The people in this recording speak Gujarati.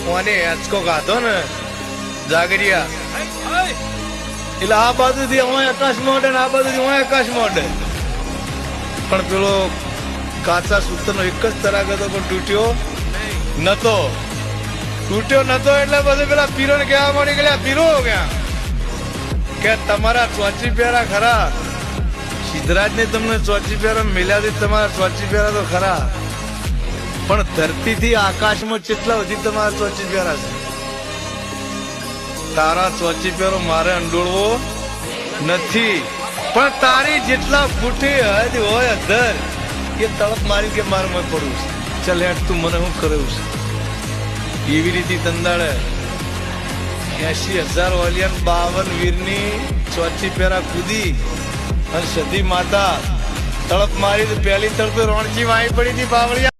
કોને આંચકો ગાધો ને જાગરિયા એટલે આ બાજુથી અમાય આકાશ મોડે ને આ બાજુથી અમાય આકાશ મોડે પણ પેલો કાચા સૂત્રનો એક જ તરાગ હતો પણ તૂટ્યો નતો એટલે બધું પેલા પીરો ને કહેવા મળી ગયા પીરો ગયા કે તમારા ચોચી પ્યારા ખરા સિદ્ધરાજ ને તમને ચોચી પ્યારા મિલ્યા તમારા ચોચી પ્યારા તો ખરા પણ ધરતી થી આકાશમાં કેટલા સુધી તમારા ચોચી પ્યારા છે તારા ચોચી પ્યારો મારે અંડોળવો નથી પણ તારી જેટલા ફૂટી હદ હોય અધર એ તળપ મારી કે મારે મત પડવું છે ચાલ હેઠ તું મને શું કર્યું છે એવી રીતે તંદાળે 80,000 વાલિયાન 52 વીરની ચોચી પેરા કૂદી અને સતી માતા તળપ મારી પહેલી તળપે રોણજી વાઈ પડી હતી બાવળિયા